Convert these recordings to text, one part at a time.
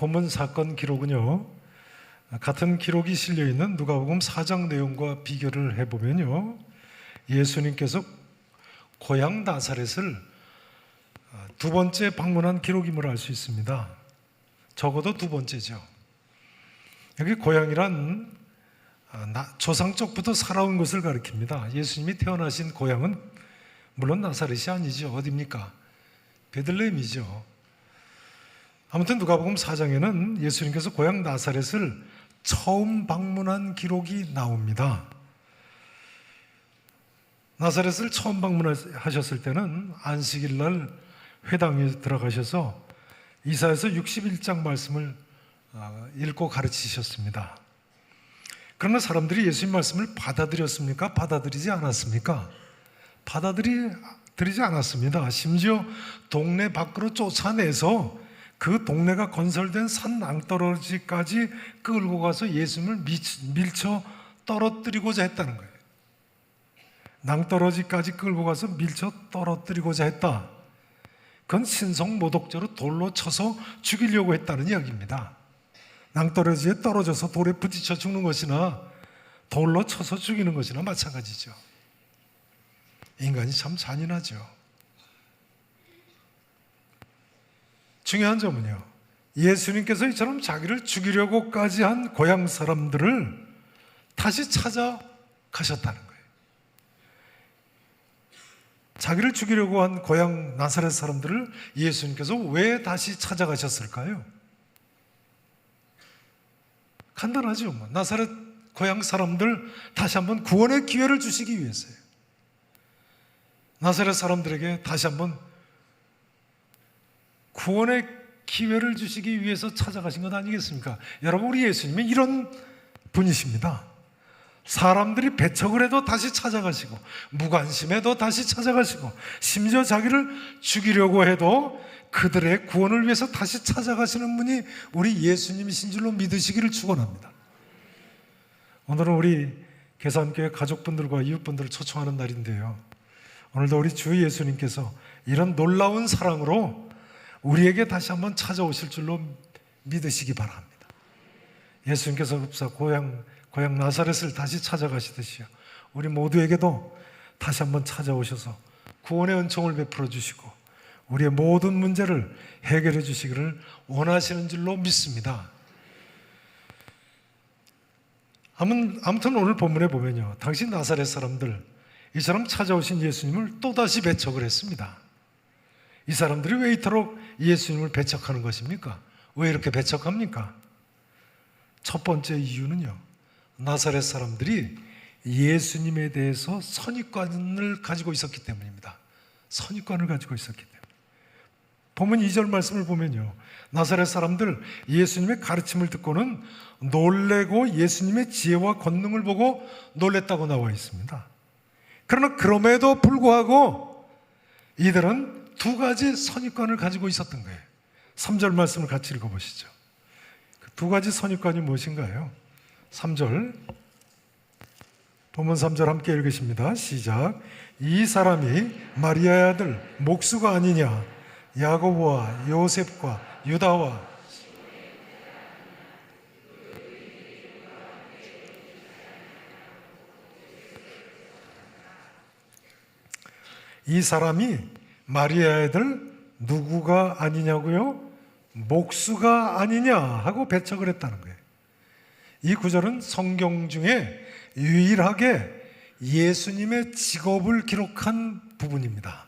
본문 사건 기록은요, 같은 기록이 실려있는 누가복음 4장 내용과 비교를 해보면요, 예수님께서 고향 나사렛을 두 번째 방문한 기록임을 알 수 있습니다. 적어도 두 번째죠. 여기 고향이란 조상적부터 살아온 것을 가리킵니다. 예수님이 태어나신 고향은 물론 나사렛이 아니죠. 어디입니까? 베들레헴이죠. 아무튼 누가복음 4장에는 예수님께서 고향 나사렛을 처음 방문한 기록이 나옵니다. 나사렛을 처음 방문하셨을 때는 안식일 날 회당에 들어가셔서 이사야서 61장 말씀을 읽고 가르치셨습니다. 그러나 사람들이 예수님 말씀을 받아들였습니까? 받아들이지 않았습니까? 받아들이지 않았습니다. 심지어 동네 밖으로 쫓아내서 그 동네가 건설된 산 낭떠러지까지 끌고 가서 예수님을 밀쳐 떨어뜨리고자 했다는 거예요. 낭떠러지까지 끌고 가서 밀쳐 떨어뜨리고자 했다. 그건 신성모독죄로 돌로 쳐서 죽이려고 했다는 이야기입니다. 낭떠러지에 떨어져서 돌에 부딪혀 죽는 것이나 돌로 쳐서 죽이는 것이나 마찬가지죠. 인간이 참 잔인하죠. 중요한 점은요, 예수님께서 이처럼 자기를 죽이려고까지 한 고향 사람들을 다시 찾아가셨다는 거예요. 자기를 죽이려고 한 고향 나사렛 사람들을 예수님께서 왜 다시 찾아가셨을까요? 간단하죠. 나사렛 고향 사람들 다시 한번 구원의 기회를 주시기 위해서요. 나사렛 사람들에게 다시 한번 구원의 기회를 주시기 위해서 찾아가신 것 아니겠습니까? 여러분, 우리 예수님이 이런 분이십니다. 사람들이 배척을 해도 다시 찾아가시고, 무관심해도 다시 찾아가시고, 심지어 자기를 죽이려고 해도 그들의 구원을 위해서 다시 찾아가시는 분이 우리 예수님이신 줄로 믿으시기를 축원합니다. 오늘은 우리 계산교회 가족분들과 이웃분들을 초청하는 날인데요, 오늘도 우리 주 예수님께서 이런 놀라운 사랑으로 우리에게 다시 한번 찾아오실 줄로 믿으시기 바랍니다. 예수님께서 흡사 고향 나사렛을 다시 찾아가시듯이요, 우리 모두에게도 다시 한번 찾아오셔서 구원의 은총을 베풀어 주시고 우리의 모든 문제를 해결해 주시기를 원하시는 줄로 믿습니다. 아무튼 오늘 본문에 보면요, 당시 나사렛 사람들, 이처럼 찾아오신 예수님을 또다시 배척을 했습니다. 이 사람들이 왜 이토록 예수님을 배척하는 것입니까? 왜 이렇게 배척합니까? 첫 번째 이유는요, 나사렛 사람들이 예수님에 대해서 선입관을 가지고 있었기 때문입니다. 선입관을 가지고 있었기 때문에. 본문 2절 말씀을 보면요, 나사렛 사람들 예수님의 가르침을 듣고는 놀래고 예수님의 지혜와 권능을 보고 놀랬다고 나와 있습니다. 그러나 그럼에도 불구하고 이들은 두 가지 선입관을 가지고 있었던 거예요. 3절 말씀을 같이 읽어보시죠. 그 두 가지 선입관이 무엇인가요? 3절, 본문 3절 함께 읽으십니다. 시작. 이 사람이 마리아의 아들 목수가 아니냐, 야고보와 요셉과 유다와 이 사람이 마리아의 아들 누구가 아니냐고요? 목수가 아니냐 하고 배척을 했다는 거예요. 이 구절은 성경 중에 유일하게 예수님의 직업을 기록한 부분입니다.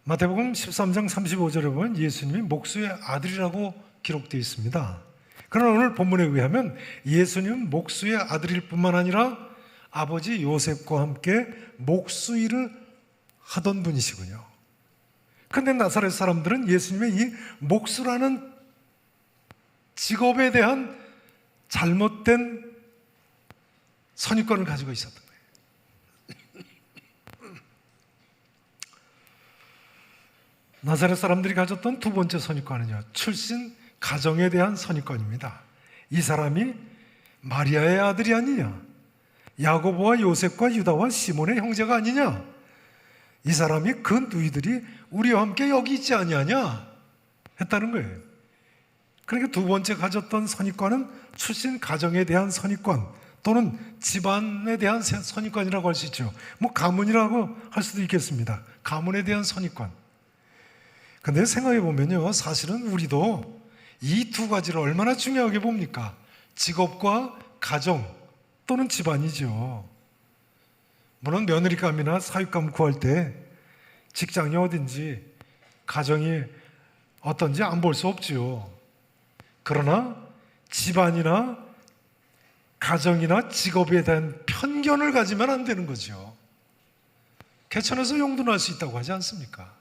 마태복음 13장 35절에 보면 예수님이 목수의 아들이라고 기록되어 있습니다. 그러나 오늘 본문에 의하면 예수님은 목수의 아들일 뿐만 아니라 아버지 요셉과 함께 목수 일을 하던 분이시군요. 그런데 나사렛 사람들은 예수님의 이 목수라는 직업에 대한 잘못된 선입관을 가지고 있었던 거예요. 나사렛 사람들이 가졌던 두 번째 선입관은요, 출신 가정에 대한 선입관입니다. 이 사람이 마리아의 아들이 아니냐, 야고보와 요셉과 유다와 시몬의 형제가 아니냐, 이 사람이 그 너희들이 우리와 함께 여기 있지 아니하냐 했다는 거예요. 그러니까 두 번째 가졌던 선입관은 출신 가정에 대한 선입관 또는 집안에 대한 선입관이라고 할 수 있죠. 뭐 가문이라고 할 수도 있겠습니다. 가문에 대한 선입관. 근데 생각해 보면요, 사실은 우리도 이 두 가지를 얼마나 중요하게 봅니까? 직업과 가정 또는 집안이죠. 물론 며느리감이나 사육감 구할 때 직장이 어딘지 가정이 어떤지 안 볼 수 없지요. 그러나 집안이나 가정이나 직업에 대한 편견을 가지면 안 되는 거죠. 개천에서 용도 날 수 있다고 하지 않습니까?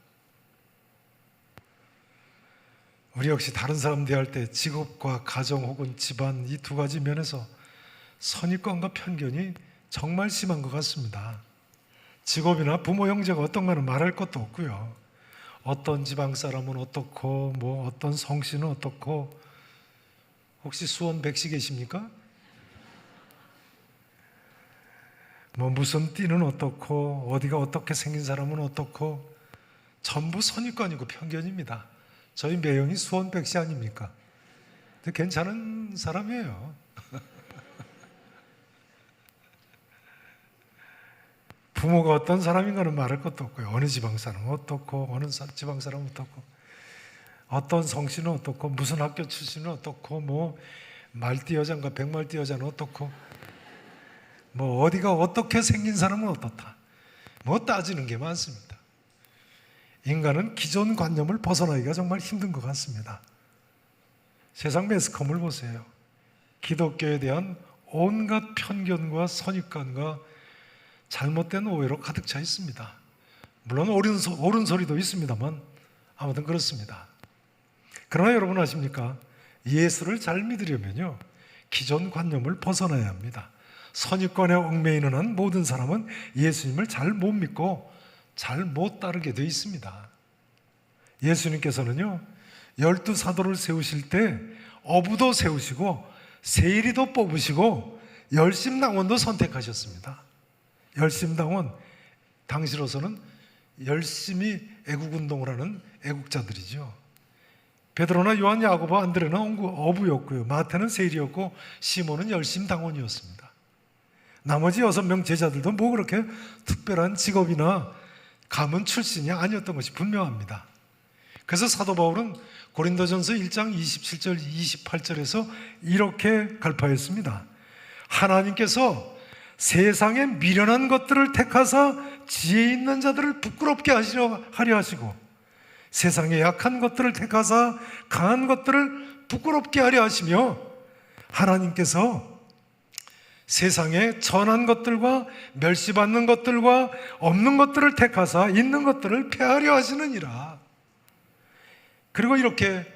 우리 역시 다른 사람 대할 때 직업과 가정 혹은 집안 이 두 가지 면에서 선입관과 편견이 정말 심한 것 같습니다. 직업이나 부모 형제가 어떤가는 말할 것도 없고요. 어떤 지방 사람은 어떻고 뭐 어떤 성씨는 어떻고, 혹시 수원 백씨 계십니까? 뭐 무슨 띠는 어떻고 어디가 어떻게 생긴 사람은 어떻고, 전부 선입관이고 편견입니다. 저희 매형이 수원 백씨 아닙니까? 근데 괜찮은 사람이에요. 부모가 어떤 사람인가는 말할 것도 없고요. 어느 지방 사람은 어떻고 어느 지방 사람은 어떻고, 어떤 성씨는 어떻고 무슨 학교 출신은 어떻고, 뭐 말띠 여자인가 백말띠 여자는 어떻고, 뭐 어디가 어떻게 생긴 사람은 어떻다, 뭐 따지는 게 많습니다. 인간은 기존 관념을 벗어나기가 정말 힘든 것 같습니다. 세상 매스컴을 보세요. 기독교에 대한 온갖 편견과 선입관과 잘못된 오해로 가득 차 있습니다. 물론 옳은 소리도 있습니다만 아무튼 그렇습니다. 그러나 여러분 아십니까? 예수를 잘 믿으려면요, 기존 관념을 벗어나야 합니다. 선입관에 얽매이는 한 모든 사람은 예수님을 잘 못 믿고 잘 못 따르게 되어 있습니다. 예수님께서는요, 12사도를 세우실 때 어부도 세우시고 세리도 뽑으시고 열심당원도 선택하셨습니다. 열심당원, 당시로서는 열심히 애국운동을 하는 애국자들이죠. 베드로나 요한, 야고보, 안드레는 어부였고요, 마태는 세리였고 시몬은 열심당원이었습니다. 나머지 6명 제자들도 뭐 그렇게 특별한 직업이나 가문 출신이 아니었던 것이 분명합니다. 그래서 사도 바울은 고린도전서 1장 27절 28절에서 이렇게 갈파했습니다. 하나님께서 세상에 미련한 것들을 택하사 지혜 있는 자들을 부끄럽게 하려 하시고, 세상에 약한 것들을 택하사 강한 것들을 부끄럽게 하려 하시며, 하나님께서 세상에 전한 것들과 멸시받는 것들과 없는 것들을 택하사 있는 것들을 폐하려 하시느니라. 그리고 이렇게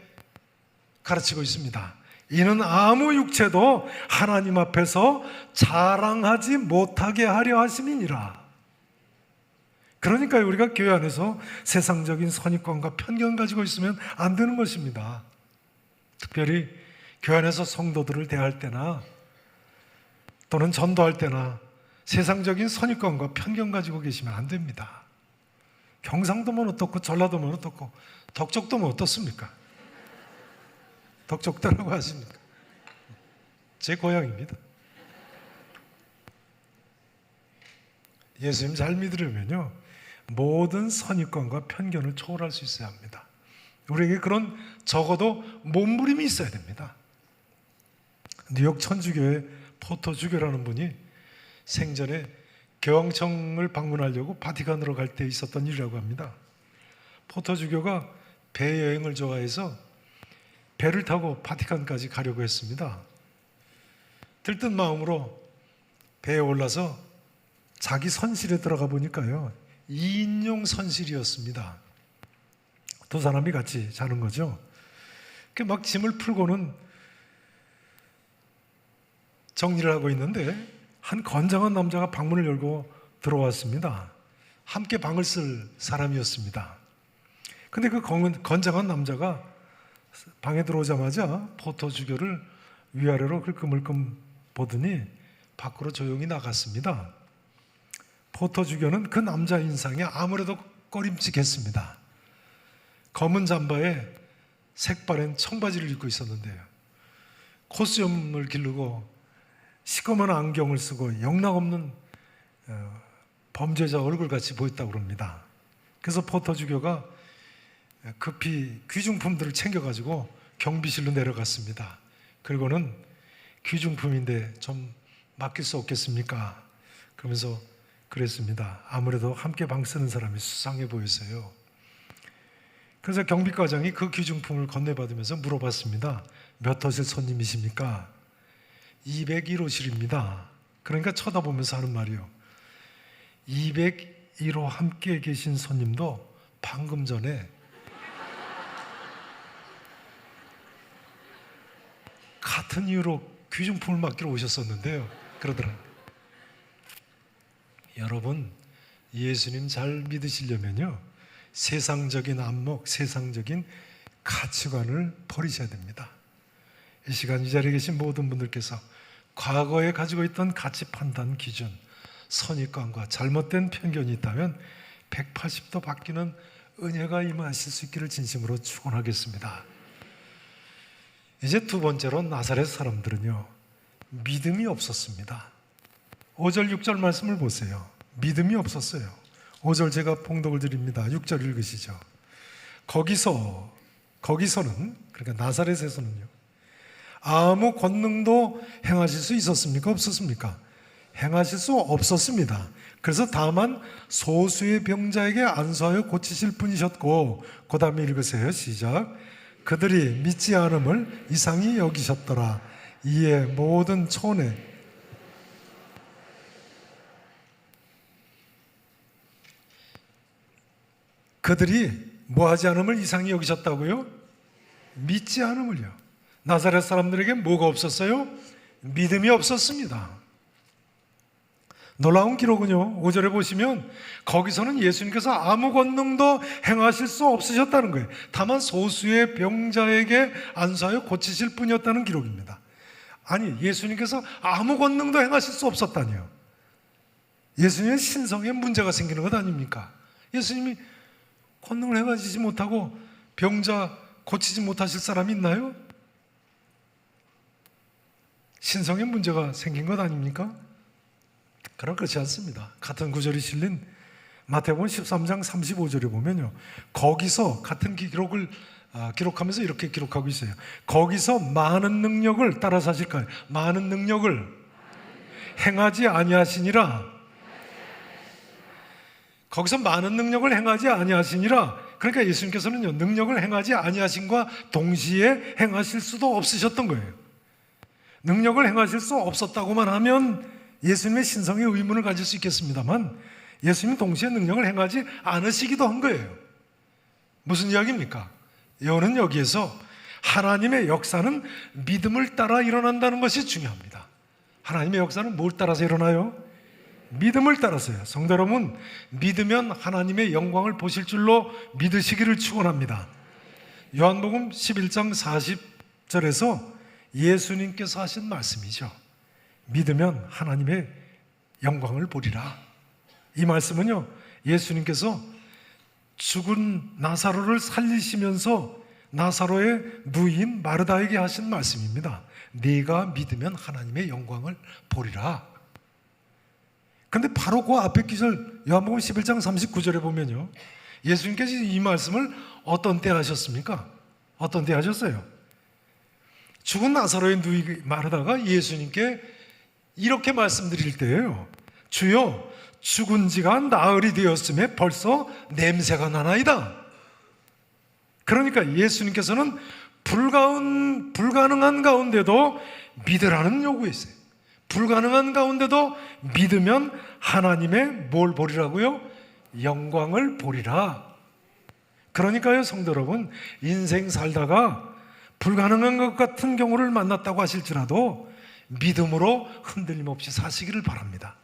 가르치고 있습니다. 이는 아무 육체도 하나님 앞에서 자랑하지 못하게 하려 하심이니라. 그러니까 우리가 교회 안에서 세상적인 선입관과 편견 가지고 있으면 안 되는 것입니다. 특별히 교회 안에서 성도들을 대할 때나 또는 전도할 때나 세상적인 선입관과 편견 가지고 계시면 안 됩니다. 경상도면 어떻고 전라도면 어떻고 덕적도면 어떻습니까? 덕적도라고 하십니까? 제 고향입니다. 예수님 잘 믿으려면요, 모든 선입관과 편견을 초월할 수 있어야 합니다. 우리에게 그런 적어도 몸부림이 있어야 됩니다. 뉴욕 천주교의 포터주교라는 분이 생전에 교황청을 방문하려고 바티칸으로 갈 때 있었던 일이라고 합니다. 포터주교가 배 여행을 좋아해서 배를 타고 바티칸까지 가려고 했습니다. 들뜬 마음으로 배에 올라서 자기 선실에 들어가 보니까요, 2인용 선실이었습니다. 두 사람이 같이 자는 거죠. 막 짐을 풀고는 정리를 하고 있는데 한 건장한 남자가 방문을 열고 들어왔습니다. 함께 방을 쓸 사람이었습니다. 근데 그 건장한 남자가 방에 들어오자마자 포터주교를 위아래로 흘끔흘끔 보더니 밖으로 조용히 나갔습니다. 포터주교는 그 남자 인상에 아무래도 꺼림칙했습니다. 검은 잠바에 색바랜 청바지를 입고 있었는데요. 콧수염을 기르고 시꺼먼 안경을 쓰고 영락없는 범죄자 얼굴같이 보였다고 그럽니다. 그래서 포터주교가 급히 귀중품들을 챙겨가지고 경비실로 내려갔습니다. 그리고는 귀중품인데 좀 맡길 수 없겠습니까? 그러면서 그랬습니다. 아무래도 함께 방 쓰는 사람이 수상해 보였어요. 그래서 경비과장이 그 귀중품을 건네받으면서 물어봤습니다. 몇 호실 손님이십니까? 201호실입니다. 그러니까 쳐다보면서 하는 말이요. 201호 함께 계신 손님도 방금 전에 같은 이유로 귀중품을 맡기러 오셨었는데요. 그러더라고요. 여러분, 예수님 잘 믿으시려면요, 세상적인 안목, 세상적인 가치관을 버리셔야 됩니다. 이 시간 이 자리에 계신 모든 분들께서 과거에 가지고 있던 가치 판단 기준, 선입관과 잘못된 편견이 있다면 180도 바뀌는 은혜가 임하실 수 있기를 진심으로 축원하겠습니다. 이제 두 번째로 나사렛 사람들은요, 믿음이 없었습니다. 5절 6절 말씀을 보세요. 믿음이 없었어요. 5절 제가 봉독을 드립니다. 6절 읽으시죠. 거기서는, 그러니까 나사렛에서는요, 아무 권능도 행하실 수 있었습니까? 없었습니까? 행하실 수 없었습니다. 그래서 다만 소수의 병자에게 안수하여 고치실 분이셨고, 그 다음에 읽으세요. 시작. 그들이 믿지 않음을 이상히 여기셨더라. 이에 모든 촌에 그들이 뭐하지 않음을 이상히 여기셨다고요? 믿지 않음을요. 나사렛 사람들에게 뭐가 없었어요? 믿음이 없었습니다. 놀라운 기록은요, 5절에 보시면 거기서는 예수님께서 아무 권능도 행하실 수 없으셨다는 거예요. 다만 소수의 병자에게 안수하여 고치실 뿐이었다는 기록입니다. 아니, 예수님께서 아무 권능도 행하실 수 없었다니요. 예수님의 신성에 문제가 생기는 것 아닙니까? 예수님이 권능을 행하시지 못하고 병자 고치지 못하실 사람이 있나요? 신성에 문제가 생긴 것 아닙니까? 그럼 그렇지 않습니다. 같은 구절이 실린 마태복음 13장 35절에 보면요, 거기서 같은 기록을 기록하면서 이렇게 기록하고 있어요. 거기서 많은 능력을 따라서 하실까요? 많은 능력을 행하지 아니하시니라. 거기서 많은 능력을 행하지 아니하시니라. 그러니까 예수님께서는요, 능력을 행하지 아니하신과 동시에 행하실 수도 없으셨던 거예요. 능력을 행하실 수 없었다고만 하면 예수님의 신성에 의문을 가질 수 있겠습니다만, 예수님이 동시에 능력을 행하지 않으시기도 한 거예요. 무슨 이야기입니까? 이거는 여기에서 하나님의 역사는 믿음을 따라 일어난다는 것이 중요합니다. 하나님의 역사는 뭘 따라서 일어나요? 믿음을 따라서요. 성도 여러분, 믿으면 하나님의 영광을 보실 줄로 믿으시기를 축원합니다. 요한복음 11장 40절에서 예수님께서 하신 말씀이죠. 믿으면 하나님의 영광을 보리라. 이 말씀은요, 예수님께서 죽은 나사로를 살리시면서 나사로의 누이인 마르다에게 하신 말씀입니다. 네가 믿으면 하나님의 영광을 보리라. 근데 바로 그 앞에 기절 요한복음 11장 39절에 보면요, 예수님께서 이 말씀을 어떤 때 하셨습니까? 어떤 때 하셨어요? 죽은 나사로의 누이 마르다가 예수님께 이렇게 말씀드릴 때예요. 주여, 죽은 지가 나흘이 되었음에 벌써 냄새가 나나이다. 그러니까 예수님께서는 불가능한 가운데도 믿으라는 요구였어요. 불가능한 가운데도 믿으면 하나님의 뭘 보리라고요? 영광을 보리라. 그러니까요, 성도 여러분, 인생 살다가 불가능한 것 같은 경우를 만났다고 하실지라도 믿음으로 흔들림 없이 사시기를 바랍니다.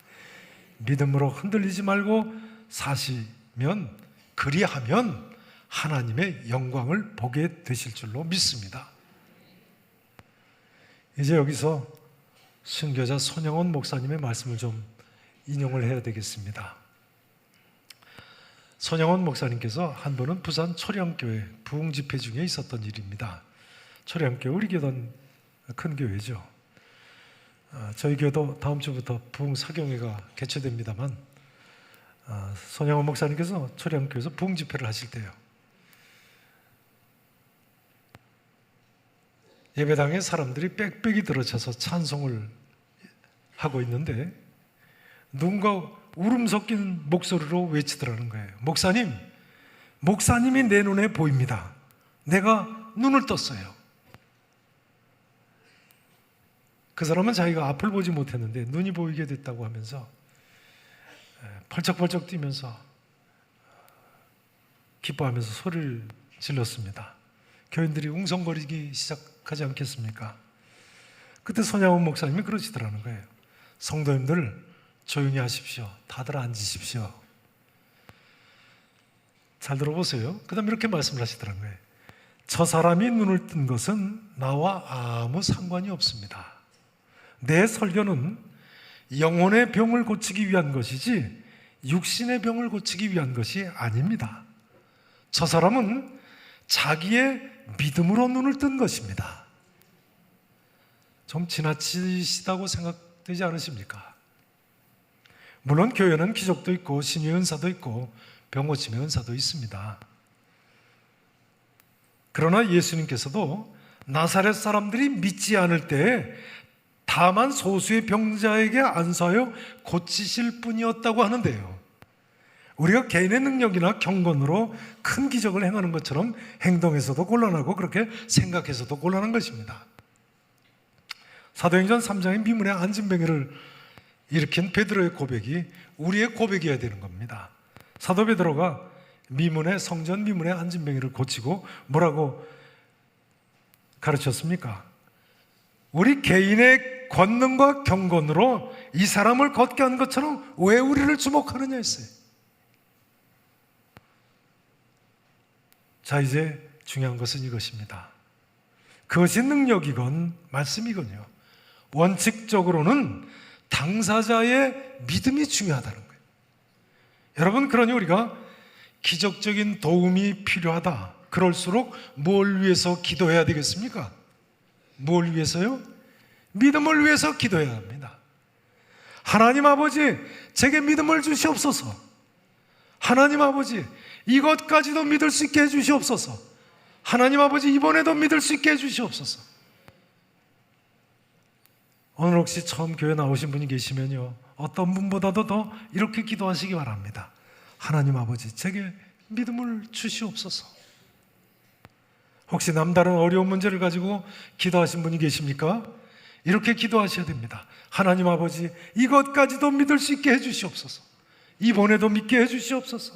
믿음으로 흔들리지 말고 사시면, 그리하면 하나님의 영광을 보게 되실 줄로 믿습니다. 이제 여기서 순교자 손영원 목사님의 말씀을 좀 인용을 해야 되겠습니다. 손영원 목사님께서 한 번은 부산 초량교회 부흥 집회 중에 있었던 일입니다. 초량교회 우리 교회는 큰 교회죠. 저희 교회도 다음 주부터 부흥 사경회가 개최됩니다만 손영원 목사님께서 초량교회에서 부흥 집회를 하실 때요, 예배당에 사람들이 빽빽이 들어차서 찬송을 하고 있는데 누군가 울음 섞인 목소리로 외치더라는 거예요. 목사님, 목사님이 내 눈에 보입니다. 내가 눈을 떴어요. 그 사람은 자기가 앞을 보지 못했는데 눈이 보이게 됐다고 하면서 펄쩍펄쩍 뛰면서 기뻐하면서 소리를 질렀습니다. 교인들이 웅성거리기 시작하지 않겠습니까? 그때 손양원 목사님이 그러시더라는 거예요. 성도님들 조용히 하십시오. 다들 앉으십시오. 잘 들어보세요. 그 다음에 이렇게 말씀을 하시더라는 거예요. 저 사람이 눈을 뜬 것은 나와 아무 상관이 없습니다. 내 설교는 영혼의 병을 고치기 위한 것이지 육신의 병을 고치기 위한 것이 아닙니다. 저 사람은 자기의 믿음으로 눈을 뜬 것입니다. 좀 지나치시다고 생각되지 않으십니까? 물론 교회는 기적도 있고 신의 은사도 있고 병 고침의 은사도 있습니다. 그러나 예수님께서도 나사렛 사람들이 믿지 않을 때에 다만 소수의 병자에게 안수하여 고치실 뿐이었다고 하는데요, 우리가 개인의 능력이나 경건으로 큰 기적을 행하는 것처럼 행동에서도 곤란하고 그렇게 생각해서도 곤란한 것입니다. 사도행전 3장의 미문의 안진뱅이를 일으킨 베드로의 고백이 우리의 고백이어야 되는 겁니다. 사도 베드로가 성전 미문의 안진뱅이를 고치고 뭐라고 가르쳤습니까? 우리 개인의 권능과 경건으로 이 사람을 걷게 한 것처럼 왜 우리를 주목하느냐 했어요. 자, 이제 중요한 것은 이것입니다. 그것이 능력이건 말씀이건요, 원칙적으로는 당사자의 믿음이 중요하다는 거예요. 여러분, 그러니 우리가 기적적인 도움이 필요하다, 그럴수록 뭘 위해서 기도해야 되겠습니까? 뭘 위해서요? 믿음을 위해서 기도해야 합니다. 하나님 아버지, 제게 믿음을 주시옵소서. 하나님 아버지, 이것까지도 믿을 수 있게 해주시옵소서. 하나님 아버지, 이번에도 믿을 수 있게 해주시옵소서. 오늘 혹시 처음 교회 나오신 분이 계시면요, 어떤 분보다도 더 이렇게 기도하시기 바랍니다. 하나님 아버지, 제게 믿음을 주시옵소서. 혹시 남다른 어려운 문제를 가지고 기도하신 분이 계십니까? 이렇게 기도하셔야 됩니다. 하나님 아버지, 이것까지도 믿을 수 있게 해주시옵소서. 이번에도 믿게 해주시옵소서.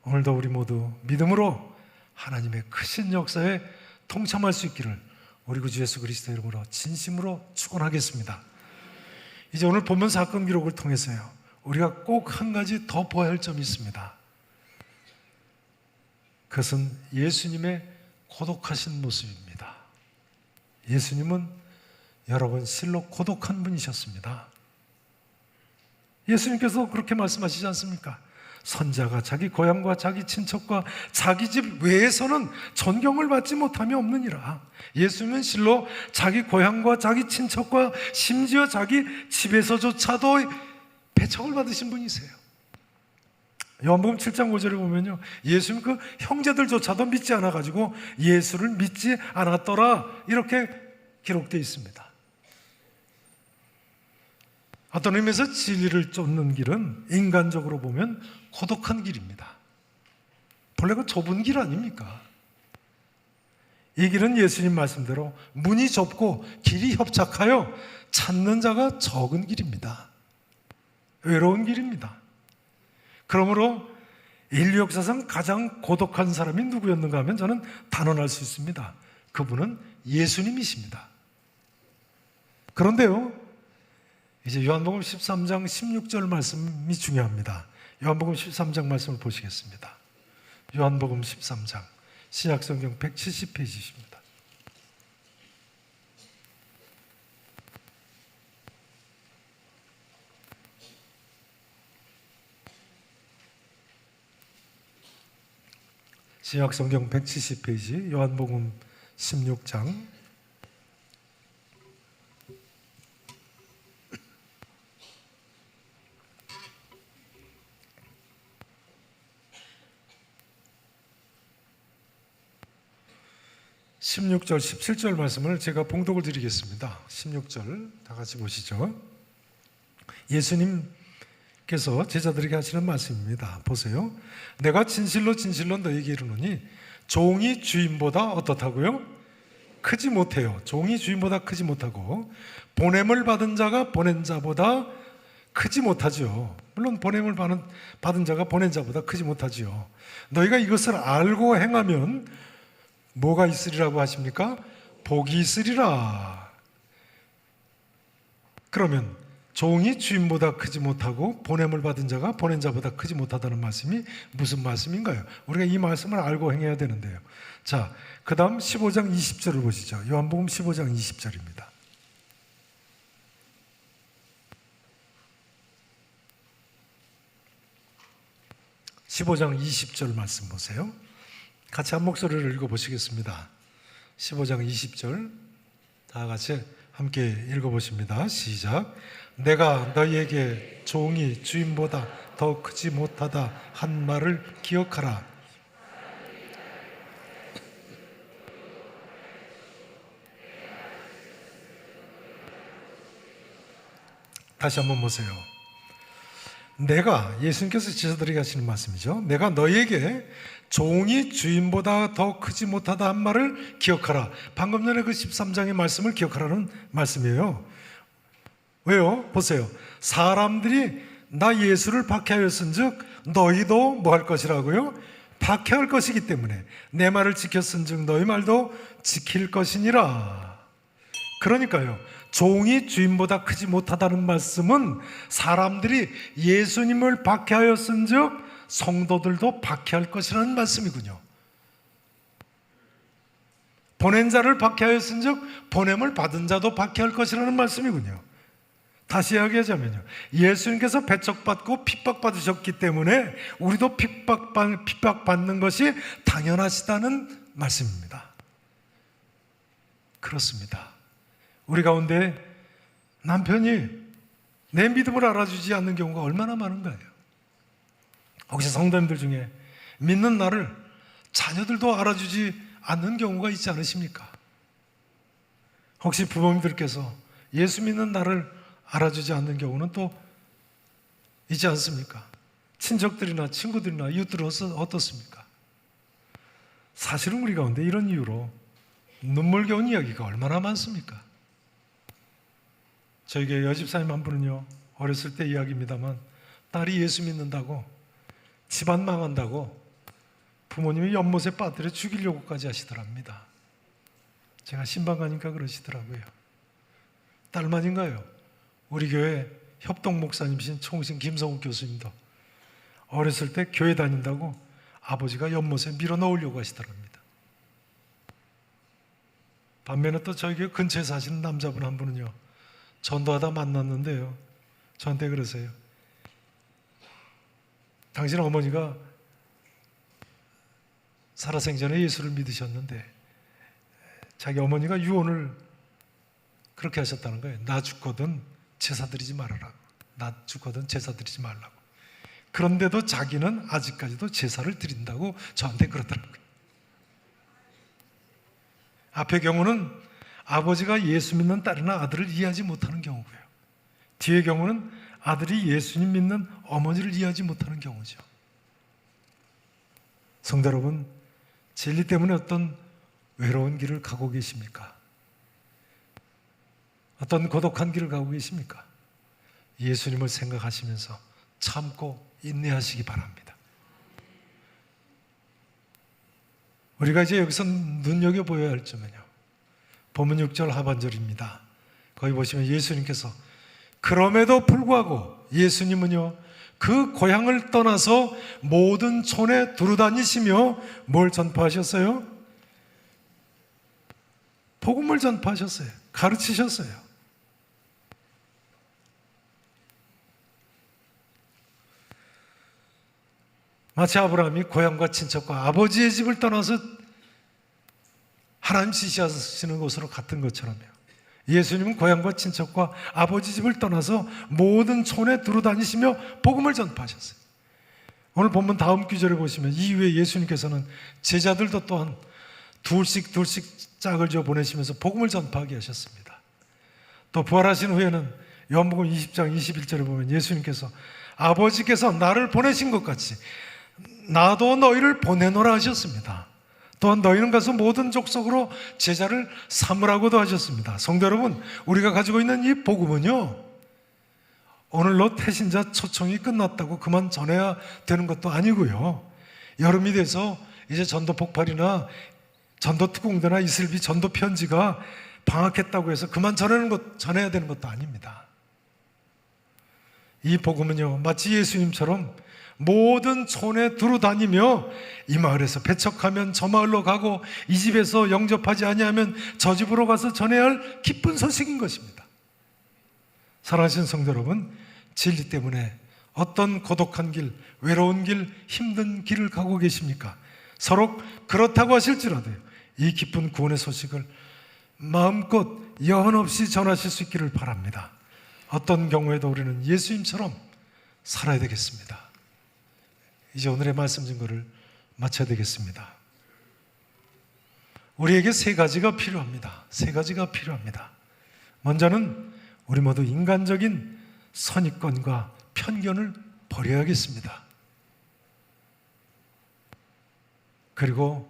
오늘도 우리 모두 믿음으로 하나님의 크신 역사에 동참할 수 있기를 우리 구주 예수 그리스도 이름으로 진심으로 축원하겠습니다. 이제 오늘 본문 사건 기록을 통해서요, 우리가 꼭 한 가지 더 보아야 할 점이 있습니다. 그것은 예수님의 고독하신 모습입니다. 예수님은 여러분 실로 고독한 분이셨습니다. 예수님께서 그렇게 말씀하시지 않습니까? 선자가 자기 고향과 자기 친척과 자기 집 외에서는 존경을 받지 못함이 없느니라. 예수님은 실로 자기 고향과 자기 친척과 심지어 자기 집에서조차도 배척을 받으신 분이세요. 요한복음 7장 5절에 보면요, 예수님 그 형제들조차도 믿지 않아가지고 예수를 믿지 않았더라, 이렇게 기록되어 있습니다. 어떤 의미에서 진리를 쫓는 길은 인간적으로 보면 고독한 길입니다. 본래 그 좁은 길 아닙니까? 이 길은 예수님 말씀대로 문이 좁고 길이 협착하여 찾는 자가 적은 길입니다. 외로운 길입니다. 그러므로 인류 역사상 가장 고독한 사람이 누구였는가 하면 저는 단언할 수 있습니다. 그분은 예수님이십니다. 그런데요, 이제 요한복음 13장 16절 말씀이 중요합니다. 요한복음 13장 말씀을 보시겠습니다. 요한복음 13장 신약성경 170페이지입니다. 신약성경 170페이지 요한복음 16장 16절, 17절 말씀을 제가 봉독을 드리겠습니다. 16절 다 같이 보시죠. 예수님께서 제자들에게 하시는 말씀입니다. 보세요. 내가 진실로 진실로 너희에게 이르노니 종이 주인보다 어떻다고요? 크지 못해요. 종이 주인보다 크지 못하고 보냄을 받은 자가 보낸 자보다 크지 못하죠. 물론 보냄을 받은 자가 보낸 자보다 크지 못하지요. 너희가 이것을 알고 행하면 뭐가 있으리라고 하십니까? 복이 있으리라. 그러면 종이 주인보다 크지 못하고 보냄을 받은 자가 보낸 자보다 크지 못하다는 말씀이 무슨 말씀인가요? 우리가 이 말씀을 알고 행해야 되는데요. 자, 그 다음 15장 20절을 보시죠. 요한복음 15장 20절입니다. (15장 20절) 말씀 보세요. 같이 한 목소리를 읽어보시겠습니다. 15장 20절 다 같이 함께 읽어보십니다. 시작. 내가 너희에게 종이 주인보다 더 크지 못하다 한 말을 기억하라. 다시 한번 보세요. 예수님께서 제자들에게 하시는 말씀이죠. 내가 너희에게 종이 주인보다 더 크지 못하다 한 말을 기억하라. 방금 전에 그 13장의 말씀을 기억하라는 말씀이에요. 왜요? 보세요. 사람들이 나 예수를 박해하였은즉 너희도 뭐 할 것이라고요? 박해할 것이기 때문에 내 말을 지켰은즉 너희 말도 지킬 것이니라. 그러니까요, 종이 주인보다 크지 못하다는 말씀은 사람들이 예수님을 박해하였은즉 성도들도 박해할 것이라는 말씀이군요. 보낸 자를 박해하였은즉 보냄을 받은 자도 박해할 것이라는 말씀이군요. 다시 이야기하자면요, 예수님께서 배척받고 핍박받으셨기 때문에 우리도 핍박받는 것이 당연하시다는 말씀입니다. 그렇습니다. 우리 가운데 남편이 내 믿음을 알아주지 않는 경우가 얼마나 많은가요? 혹시 성도님들 중에 믿는 나를 자녀들도 알아주지 않는 경우가 있지 않으십니까? 혹시 부모님들께서 예수 믿는 나를 알아주지 않는 경우는 또 있지 않습니까? 친척들이나 친구들이나 이웃들은 어떻습니까? 사실은 우리 가운데 이런 이유로 눈물겨운 이야기가 얼마나 많습니까? 저희 교회 여집사님 한 분은요, 어렸을 때 이야기입니다만 딸이 예수 믿는다고 집안 망한다고 부모님이 연못에 빠뜨려 죽이려고까지 하시더랍니다. 제가 신방 가니까 그러시더라고요. 딸만인가요? 우리 교회 협동 목사님이신 총신 김성욱 교수님도 어렸을 때 교회 다닌다고 아버지가 연못에 밀어 넣으려고 하시더랍니다. 반면에 또 저희 교회 근처에 사시는 남자분 한 분은요, 전도하다 만났는데요, 저한테 그러세요. 당신 어머니가 살아생전에 예수를 믿으셨는데 자기 어머니가 유언을 그렇게 하셨다는 거예요. 나 죽거든 제사 드리지 말아라. 나 죽거든 제사 드리지 말라고. 그런데도 자기는 아직까지도 제사를 드린다고 저한테 그러더라고요. 앞의 경우는 아버지가 예수 믿는 딸이나 아들을 이해하지 못하는 경우고요, 뒤의 경우는 아들이 예수님 믿는 어머니를 이해하지 못하는 경우죠. 성도 여러분, 진리 때문에 어떤 외로운 길을 가고 계십니까? 어떤 고독한 길을 가고 계십니까? 예수님을 생각하시면서 참고 인내하시기 바랍니다. 우리가 이제 여기서 눈여겨보아야 할 점은요, 본문 6절 하반절입니다. 거기 보시면 예수님께서 그럼에도 불구하고 예수님은요, 그 고향을 떠나서 모든 촌에 두루다니시며 뭘 전파하셨어요? 복음을 전파하셨어요. 가르치셨어요. 마치 아브라함이 고향과 친척과 아버지의 집을 떠나서 하나님 지시하시는 곳으로 갔던 것처럼요. 예수님은 고향과 친척과 아버지 집을 떠나서 모든 촌에 두루다니시며 복음을 전파하셨어요. 오늘 본문 다음 구절에 보시면 이후에 예수님께서는 제자들도 또한 둘씩 짝을 지어 보내시면서 복음을 전파하게 하셨습니다. 또 부활하신 후에는 요한복음 20장 21절에 보면 예수님께서 아버지께서 나를 보내신 것 같이 나도 너희를 보내노라 하셨습니다. 또한 너희는 가서 모든 족속으로 제자를 삼으라고도 하셨습니다. 성도 여러분, 우리가 가지고 있는 이 복음은요, 오늘로 태신자 초청이 끝났다고 그만 전해야 되는 것도 아니고요, 여름이 돼서 이제 전도 폭발이나 전도 특공대나 이슬비 전도 편지가 방학했다고 해서 그만 전해야 되는 것도 아닙니다. 이 복음은요, 마치 예수님처럼 모든 촌에 두루다니며 이 마을에서 배척하면 저 마을로 가고 이 집에서 영접하지 아니하면 저 집으로 가서 전해야 할 기쁜 소식인 것입니다. 사랑하시는 성도 여러분, 진리 때문에 어떤 고독한 길, 외로운 길, 힘든 길을 가고 계십니까? 서로 그렇다고 하실지라도요, 이 기쁜 구원의 소식을 마음껏 여한 없이 전하실 수 있기를 바랍니다. 어떤 경우에도 우리는 예수님처럼 살아야 되겠습니다. 이제 오늘의 말씀 증거를 마쳐야 되겠습니다. 우리에게 세 가지가 필요합니다. 세 가지가 필요합니다. 먼저는 우리 모두 인간적인 선입견과 편견을 버려야겠습니다. 그리고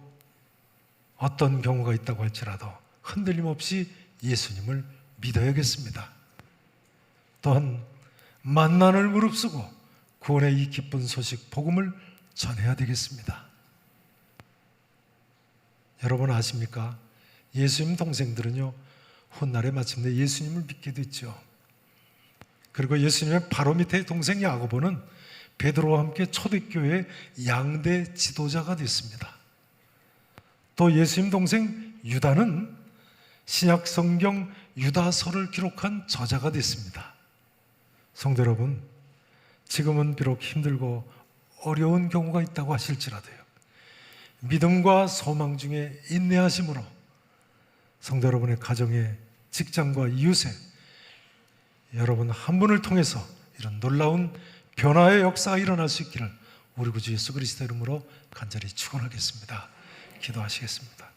어떤 경우가 있다고 할지라도 흔들림 없이 예수님을 믿어야겠습니다. 또한 만난을 무릅쓰고 구원의 이 기쁜 소식, 복음을 전해야 되겠습니다. 여러분 아십니까? 예수님 동생들은요, 훗날에 마침내 예수님을 믿게 됐죠. 그리고 예수님의 바로 밑에 동생 야고보는 베드로와 함께 초대교회의 양대 지도자가 됐습니다. 또 예수님 동생 유다는 신약 성경 유다서를 기록한 저자가 됐습니다. 성도 여러분, 지금은 비록 힘들고 어려운 경우가 있다고 하실지라도요, 믿음과 소망 중에 인내하심으로 성도 여러분의 가정에, 직장과 이웃에 여러분 한 분을 통해서 이런 놀라운 변화의 역사가 일어날 수 있기를 우리 구주 예수 그리스도 이름으로 간절히 축원하겠습니다. 기도하시겠습니다.